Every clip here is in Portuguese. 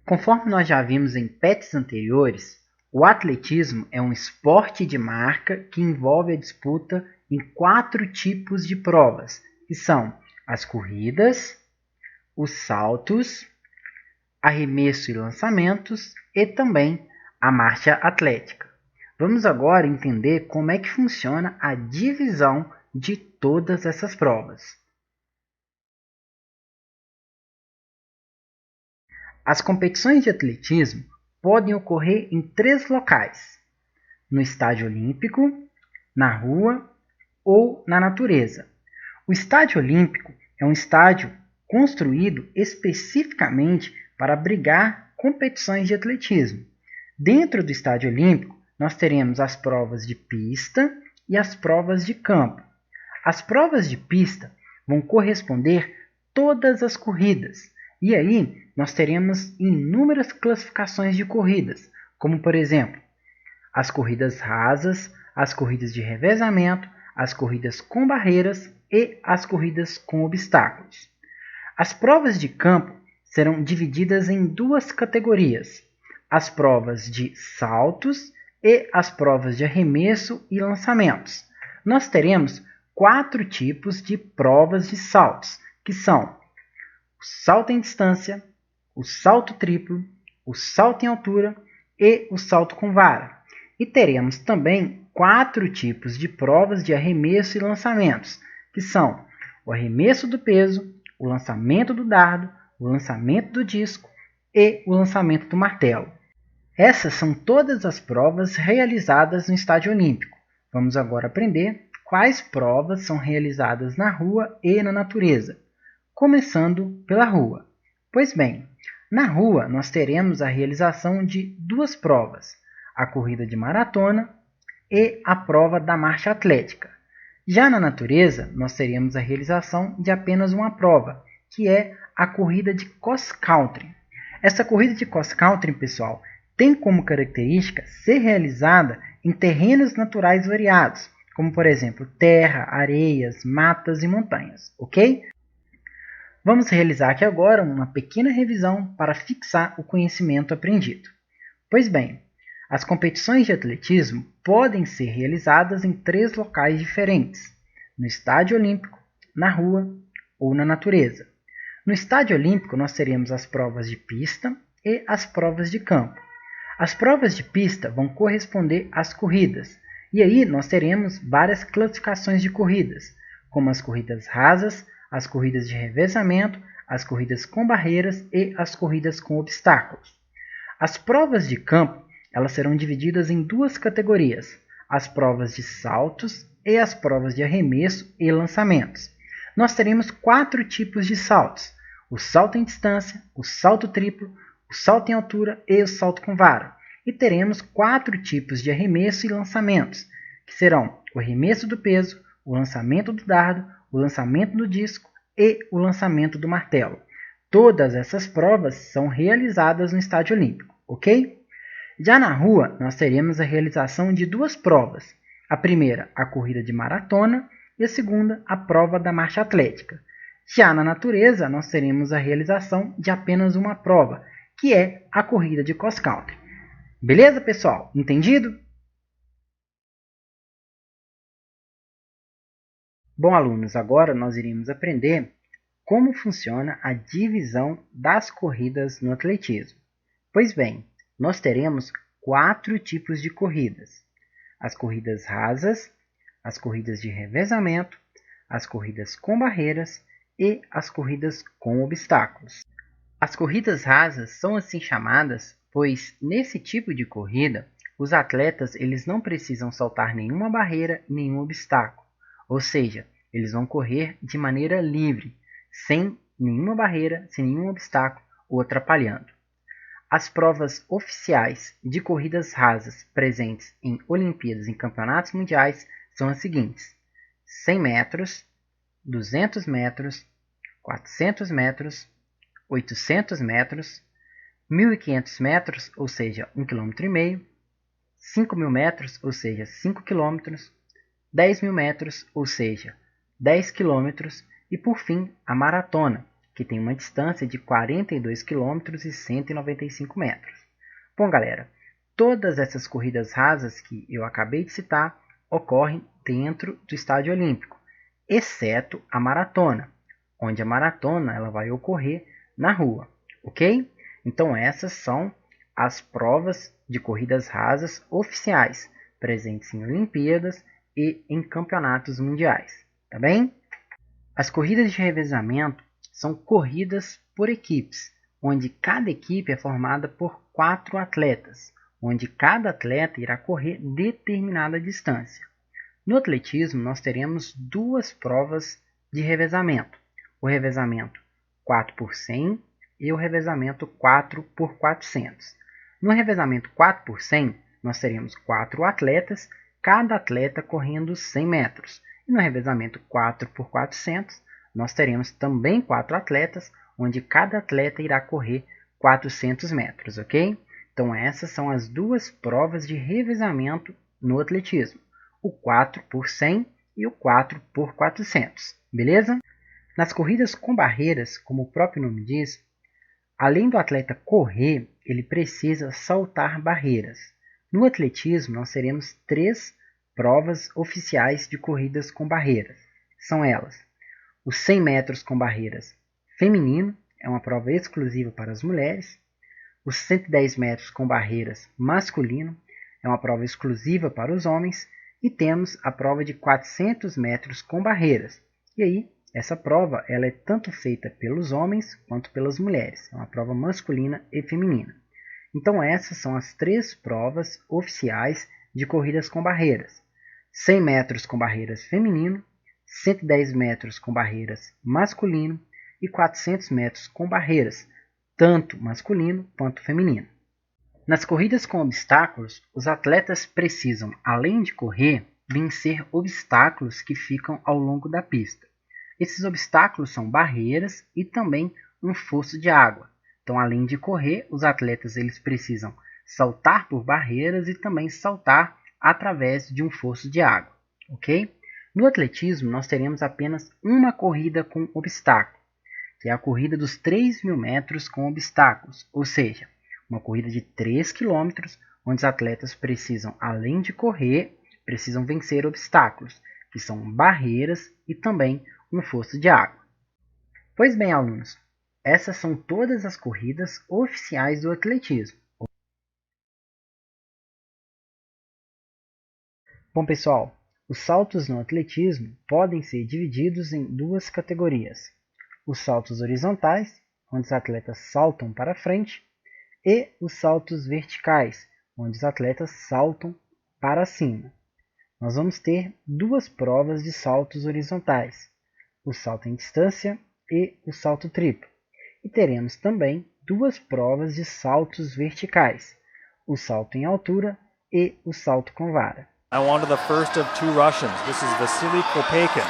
Conforme nós já vimos em PETs anteriores, o atletismo é um esporte de marca que envolve a disputa em 4 tipos de provas, que são as corridas, os saltos, arremesso e lançamentos e também a marcha atlética. Vamos agora entender como é que funciona a divisão de todas essas provas. As competições de atletismo podem ocorrer em 3 locais: no estádio olímpico, na rua ou na natureza. O estádio olímpico é um estádio construído especificamente para abrigar competições de atletismo. Dentro do estádio olímpico, nós teremos as provas de pista e as provas de campo. As provas de pista vão corresponder todas as corridas. E aí nós teremos inúmeras classificações de corridas, como por exemplo, as corridas rasas, as corridas de revezamento, as corridas com barreiras e as corridas com obstáculos. As provas de campo serão divididas em 2 categorias: as provas de saltos e as provas de arremesso e lançamentos. Nós teremos 4 tipos de provas de saltos, que são o salto em distância, o salto triplo, o salto em altura e o salto com vara. E teremos também 4 tipos de provas de arremesso e lançamentos, que são o arremesso do peso, o lançamento do dardo, o lançamento do disco e o lançamento do martelo. Essas são todas as provas realizadas no estádio olímpico. Vamos agora aprender quais provas são realizadas na rua e na natureza, começando pela rua. Pois bem, na rua nós teremos a realização de 2 provas: a corrida de maratona e a prova da marcha atlética. Já na natureza, nós teremos a realização de apenas uma prova, que é a corrida de cross country. Essa corrida de cross country, pessoal, tem como característica ser realizada em terrenos naturais variados, como por exemplo terra, areias, matas e montanhas, ok? Vamos realizar aqui agora uma pequena revisão para fixar o conhecimento aprendido. Pois bem, as competições de atletismo podem ser realizadas em 3 locais diferentes: no estádio olímpico, na rua ou na natureza. No estádio olímpico nós teremos as provas de pista e as provas de campo. As provas de pista vão corresponder às corridas, e aí nós teremos várias classificações de corridas, como as corridas rasas, as corridas de revezamento, as corridas com barreiras e as corridas com obstáculos. As provas de campo elas serão divididas em 2 categorias: as provas de saltos e as provas de arremesso e lançamentos. Nós teremos 4 tipos de saltos: o salto em distância, o salto triplo, o salto em altura e o salto com vara. E teremos 4 tipos de arremesso e lançamentos, que serão o arremesso do peso, o lançamento do dardo, o lançamento do disco e o lançamento do martelo. Todas essas provas são realizadas no estádio olímpico, ok? Já na rua, nós teremos a realização de 2 provas. A primeira, a corrida de maratona, e a segunda, a prova da marcha atlética. Já na natureza, nós teremos a realização de apenas uma prova, que é a corrida de cross country. Beleza, pessoal? Entendido? Bom, alunos, agora nós iremos aprender como funciona a divisão das corridas no atletismo. Pois bem, nós teremos 4 tipos de corridas: as corridas rasas, as corridas de revezamento, as corridas com barreiras e as corridas com obstáculos. As corridas rasas são assim chamadas, pois nesse tipo de corrida, os atletas eles não precisam saltar nenhuma barreira e nenhum obstáculo, ou seja, eles vão correr de maneira livre, sem nenhuma barreira, sem nenhum obstáculo ou atrapalhando. As provas oficiais de corridas rasas presentes em Olimpíadas e campeonatos mundiais são as seguintes: 100 metros, 200 metros, 400 metros, 800 metros, 1.500 metros, ou seja, 1,5 km, 5.000 metros, ou seja, 5 km, 10.000 metros, ou seja, 10 km, e por fim a maratona, que tem uma distância de 42 km e 195 metros. Bom, galera, todas essas corridas rasas que eu acabei de citar ocorrem dentro do Estádio Olímpico, exceto a maratona, onde a maratona ela vai ocorrer na rua, ok? Então essas são as provas de corridas rasas oficiais, presentes em Olimpíadas e em campeonatos mundiais, tá bem? As corridas de revezamento são corridas por equipes, onde cada equipe é formada por 4 atletas, onde cada atleta irá correr determinada distância. No atletismo, nós teremos 2 provas de revezamento, o revezamento 4 por 100 e o revezamento 4 por 400. No revezamento 4 por 100, nós teremos 4 atletas, cada atleta correndo 100 metros. E no revezamento 4 por 400, nós teremos também 4 atletas, onde cada atleta irá correr 400 metros, ok? Então essas são as 2 provas de revezamento no atletismo, o 4 por 100 e o 4 por 400, beleza? Nas corridas com barreiras, como o próprio nome diz, além do atleta correr, ele precisa saltar barreiras. No atletismo, nós teremos 3 provas oficiais de corridas com barreiras. São elas: os 100 metros com barreiras feminino, é uma prova exclusiva para as mulheres. Os 110 metros com barreiras masculino, é uma prova exclusiva para os homens. E temos a prova de 400 metros com barreiras. E aí, essa prova ela é tanto feita pelos homens quanto pelas mulheres. É uma prova masculina e feminina. Então essas são as 3 provas oficiais de corridas com barreiras: 100 metros com barreiras feminino, 110 metros com barreiras masculino e 400 metros com barreiras, tanto masculino quanto feminino. Nas corridas com obstáculos, os atletas precisam, além de correr, vencer obstáculos que ficam ao longo da pista. Esses obstáculos são barreiras e também um fosso de água. Então, além de correr, os atletas eles precisam saltar por barreiras e também saltar através de um fosso de água, ok? No atletismo, nós teremos apenas uma corrida com obstáculo, que é a corrida dos 3.000 metros com obstáculos, ou seja, uma corrida de 3 km, onde os atletas precisam, além de correr, precisam vencer obstáculos, que são barreiras e também um fosso de água. Pois bem, alunos, essas são todas as corridas oficiais do atletismo. Bom, pessoal, os saltos no atletismo podem ser divididos em 2 categorias: os saltos horizontais, onde os atletas saltam para frente, e os saltos verticais, onde os atletas saltam para cima. Nós vamos ter 2 provas de saltos horizontais: o salto em distância e o salto triplo. E teremos também 2 provas de saltos verticais: o salto em altura e o salto com vara. Now on to the first of 2 Russians. This is Vasily Kopeikin.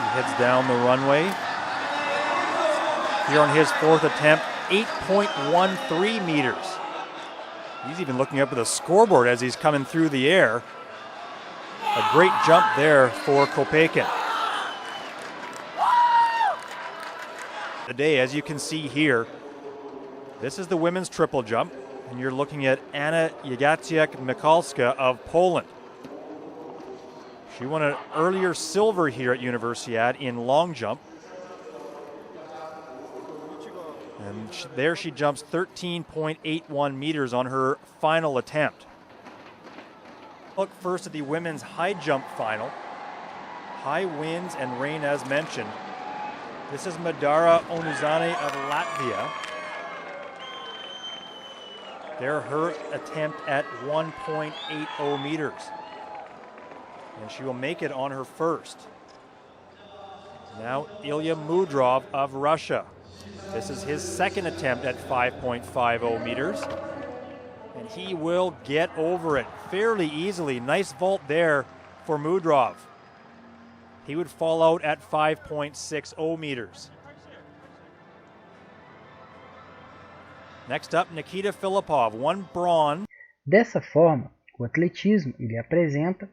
He heads down the runway. Here on his 4th attempt, 8.13 meters. He's even looking up at the scoreboard as he's coming through the air. A great jump there for Kopeikin. Today, as you can see here, this is the women's triple jump, and you're looking at Anna Jagaciak-Mikalska of Poland. She won an earlier silver here at Universiad in long jump. And there she jumps 13.81 meters on her final attempt. Look first at the women's high jump final. High winds and rain as mentioned. This is Madara Onuzane of Latvia. There her attempt at 1.80 meters. And she will make it on her first. Now Ilya Mudrov of Russia. This is his 2nd attempt at 5.50 meters. And he will get over it fairly easily. Nice vault there for Mudrov. He would fall out at 5.60 meters. Next up, Nikita Filipov, 1 bronze. Dessa forma, o atletismo ele apresenta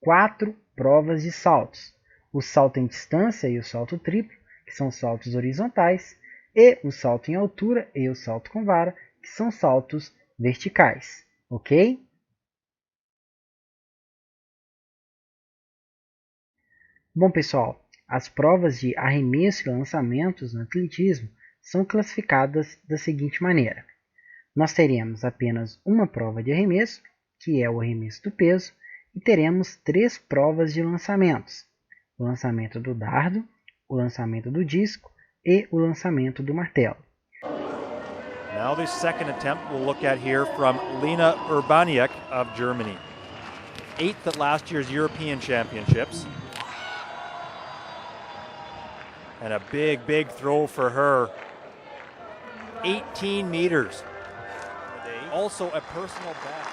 4 provas de saltos: o salto em distância e o salto triplo, que são saltos horizontais, e o salto em altura e o salto com vara, que são saltos verticais, ok? Bom, pessoal, as provas de arremesso e lançamentos no atletismo são classificadas da seguinte maneira: nós teremos apenas uma prova de arremesso, que é o arremesso do peso, e teremos 3 provas de lançamentos: o lançamento do dardo, o lançamento do disco e o lançamento do martelo. Now the second attempt we'll look at here from Lena Urbaniak of Germany. 8th at last year's European Championships. And a big, big throw for her. 18 meters. Also a personal best.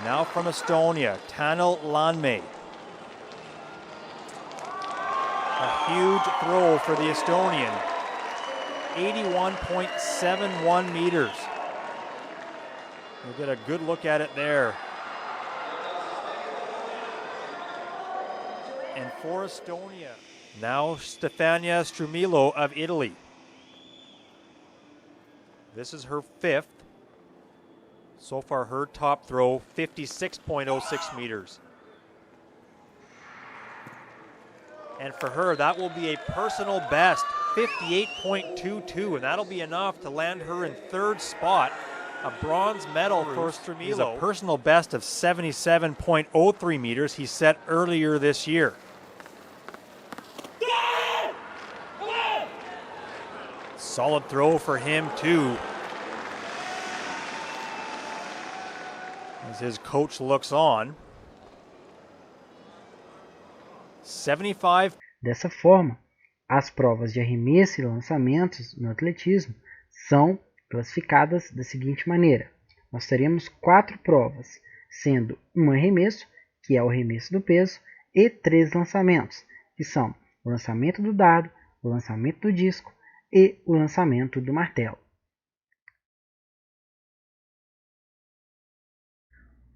Now from Estonia, Tanel Lanmay. A huge throw for the Estonian. 81.71 meters. We'll get a good look at it there. And for Estonia, now Stefania Strumilo of Italy. This is her 5th. So far, her top throw, 56.06 meters. And for her, that will be a personal best, 58.22, and that'll be enough to land her in 3rd spot. A bronze medal for Strumilo. A personal best of 77.03 meters he set earlier this year. Solid throw for him, too. As his coach looks on. 75. Dessa forma, as provas de arremesso e lançamentos no atletismo são classificadas da seguinte maneira: nós teremos 4 provas, sendo um arremesso, que é o arremesso do peso, e 3 lançamentos, que são o lançamento do dardo, o lançamento do disco e o lançamento do martelo.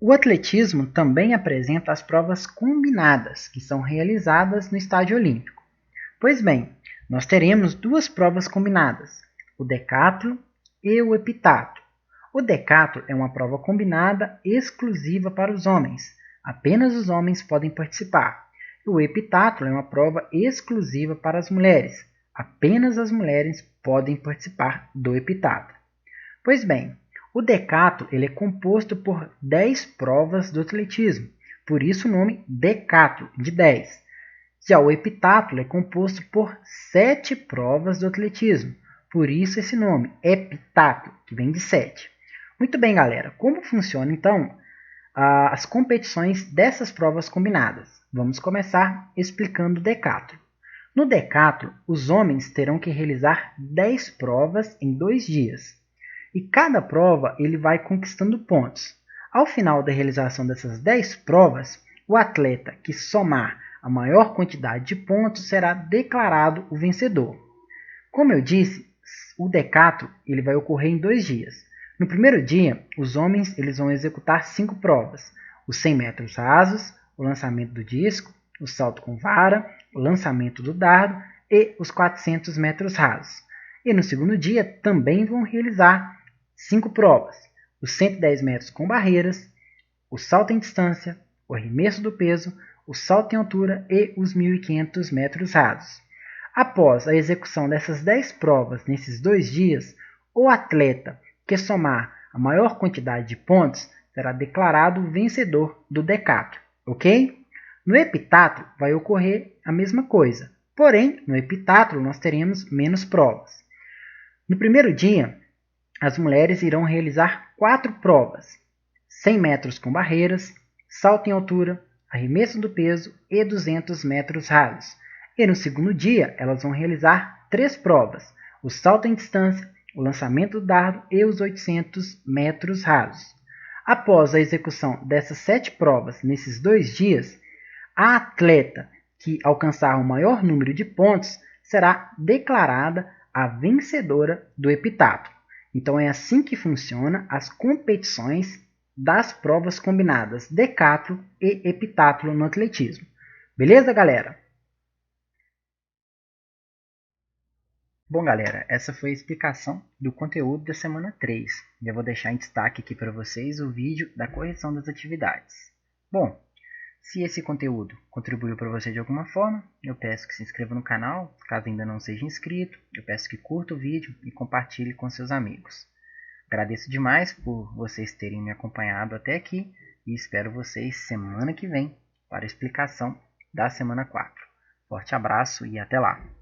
O atletismo também apresenta as provas combinadas, que são realizadas no estádio olímpico. Pois bem, nós teremos 2 provas combinadas: o decátlon e o heptátlon. O decátlon é uma prova combinada exclusiva para os homens. Apenas os homens podem participar. E o heptátlon é uma prova exclusiva para as mulheres. Apenas as mulheres podem participar do heptátlon. Pois bem, o decátlon ele é composto por 10 provas do atletismo, por isso o nome decátlon, de 10. Já o heptátlon é composto por 7 provas do atletismo, por isso esse nome, heptátlon, que vem de 7. Muito bem, galera, como funciona então as competições dessas provas combinadas? Vamos começar explicando o decátlon. No decátlon, os homens terão que realizar 10 provas em 2 dias. E cada prova ele vai conquistando pontos. Ao final da realização dessas 10 provas, o atleta que somar a maior quantidade de pontos será declarado o vencedor. Como eu disse, o decátlon ele vai ocorrer em 2 dias. No primeiro dia, os homens eles vão executar 5 provas: os 100 metros rasos, o lançamento do disco, o salto com vara, o lançamento do dardo e os 400 metros rasos. E no segundo dia também vão realizar 5 provas: os 110 metros com barreiras, o salto em distância, o arremesso do peso, o salto em altura e os 1.500 metros rasos. Após a execução dessas 10 provas nesses 2 dias, o atleta que somar a maior quantidade de pontos será declarado vencedor do decátlon, ok? No heptátlon vai ocorrer a mesma coisa, porém no heptátlon nós teremos menos provas. No primeiro dia, as mulheres irão realizar 4 provas: 100 metros com barreiras, salto em altura, arremesso do peso e 200 metros rasos. E no segundo dia, elas vão realizar 3 provas: o salto em distância, o lançamento do dardo e os 800 metros rasos. Após a execução dessas 7 provas nesses 2 dias, a atleta que alcançar o maior número de pontos será declarada a vencedora do heptátlon. Então é assim que funcionam as competições das provas combinadas decátlon e heptátlon no atletismo. Beleza, galera? Bom, galera, essa foi a explicação do conteúdo da semana 3. Já vou deixar em destaque aqui para vocês o vídeo da correção das atividades. Bom, se esse conteúdo contribuiu para você de alguma forma, eu peço que se inscreva no canal, caso ainda não seja inscrito. Eu peço que curta o vídeo e compartilhe com seus amigos. Agradeço demais por vocês terem me acompanhado até aqui e espero vocês semana que vem para a explicação da semana 4. Forte abraço e até lá!